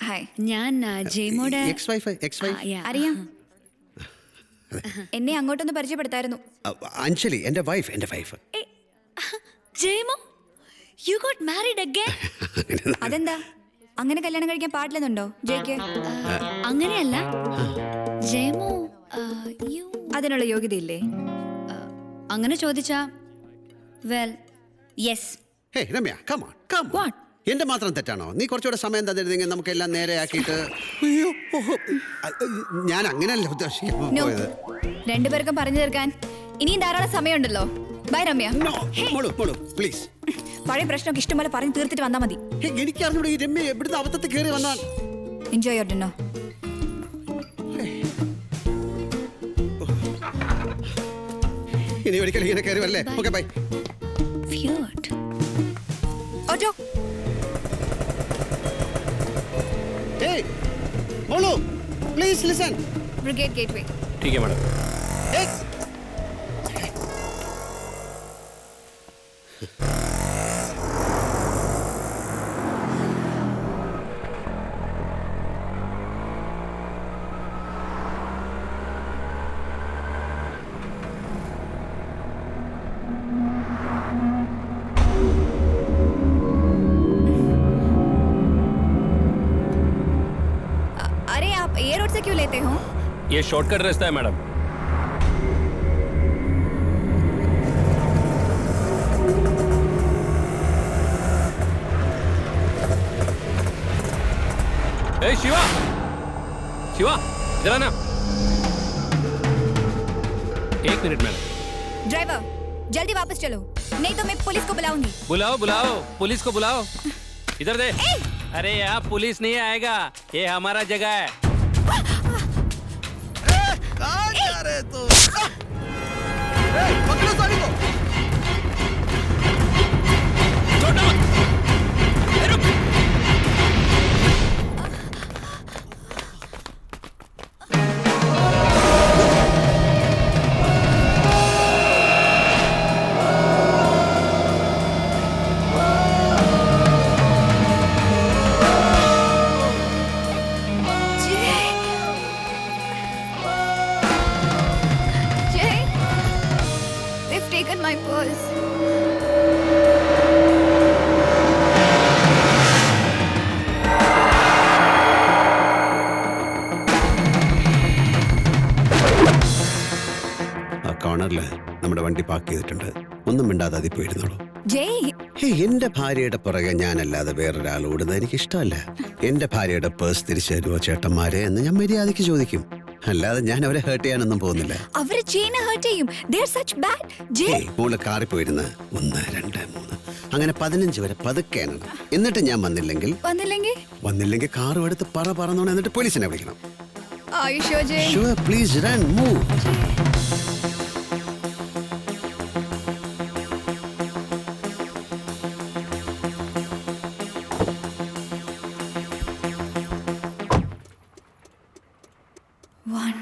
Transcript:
Hi. ഞാൻ ജെയ്മോടെ അറിയാം. എന്നെ അങ്ങോട്ടൊന്ന് പരിചയപ്പെടുത്തായിരുന്നു. അഞ്ജലി എന്റെ wife. Jaimo you got married again? അതെന്താ അങ്ങനെ കല്യാണം കഴിക്കാൻ പാടില്ലെന്നുണ്ടോ ജയ്ക്ക്? അങ്ങനെയല്ല ജെയ്മോ, യു അതിനുള്ള യോഗ്യതയില്ലേ? അങ്ങനെ ചോദിച്ചാ well yes. Hey Ramya, come on. What? എന്റെ മാത്രം തെറ്റാണോ? നീ കുറച്ചുകൂടെ സമയം തന്നിരുന്നെങ്കിൽ നമുക്കെല്ലാം നേരെയാക്കിയിട്ട്. ഞാൻ അങ്ങനെയല്ല No. ഉദ്ദേശിക്കുന്നത്. രണ്ടുപേർക്കും പറഞ്ഞു തീർക്കാൻ ഇനിയും ധാരാളം സമയമുണ്ടല്ലോ. ബൈ രമ്യ. മോളു പ്ലീസ്. പഴയ പ്രശ്നമൊക്കെ ഇഷ്ടംപോലെ പറഞ്ഞു തീർത്തിട്ട് വന്നാൽ മതി. എനിക്കറിഞ്ഞൂടെ ഈ രമ്യ എവിടുന്ന് അബദ്ധത്തിൽ കയറി വന്നാൽ. Enjoy your dinner. ഇനി ഒരിക്കലും ഇങ്ങനെ കയറി വല്ലേ. Okay bye. Weird. Auto. Hey മോളു പ്ലീസ് ലിസൺ. Brigade Gateway. ठीक है मैडम. अरे आप ये रोड से क्यों लेते हो? ये शॉर्टकट रास्ता है मैडम. ए शिवा इधर आना. एक मिनट मैडम. ड्राइवर जल्दी वापस चलो नहीं तो मैं पुलिस को बुलाऊंगी. बुलाओ पुलिस को बुलाओ. इधर दे. अरे यहाँ पुलिस नहीं आएगा, ये हमारा जगह है. कहाँ जा रहे तू? पकड़ो साड़ी को. छोटा मत. रुक. Jay, they've taken my purse. ആ കോർണറിൽ നമ്മുടെ വണ്ടി പാർക്ക് ചെയ്തിട്ടുണ്ട്. ഒന്നും മിണ്ടാതെ അതിൽ പോയിരുന്നോളൂ. Jay, എന്റെ ഭാര്യയുടെ പുറകെ ഞാനല്ലാതെ വേറൊരാൾ ഓടുന്നത് എനിക്ക് ഇഷ്ടമല്ല. എന്റെ ഭാര്യയുടെ പേഴ്സ് തിരിച്ചു തരുമോ ചേട്ടന്മാരെ എന്ന് ഞാൻ മര്യാദയ്ക്ക് ചോദിക്കും. അല്ലാതെ ഞാൻ അവരെ ഹേർട്ട് ചെയ്യാനൊന്നും പോകുന്നില്ല. അവരെ ചെയിനെ ഹേർട്ട് ചെയ്യും. They are such bad. Jay, മോള് കാറിൽ പോയിരുന്ന 1 2 3 അങ്ങനെ 15 വരെ പതുക്കെ എണ്ണണം. എന്നിട്ട് ഞാൻ വന്നില്ലെങ്കിൽ കാറും എടുത്ത് പറന്നോണം. എന്നിട്ട് പോലീസിനെ വിളിക്കണം. are you sure, Jay? Sure, please run, move. One.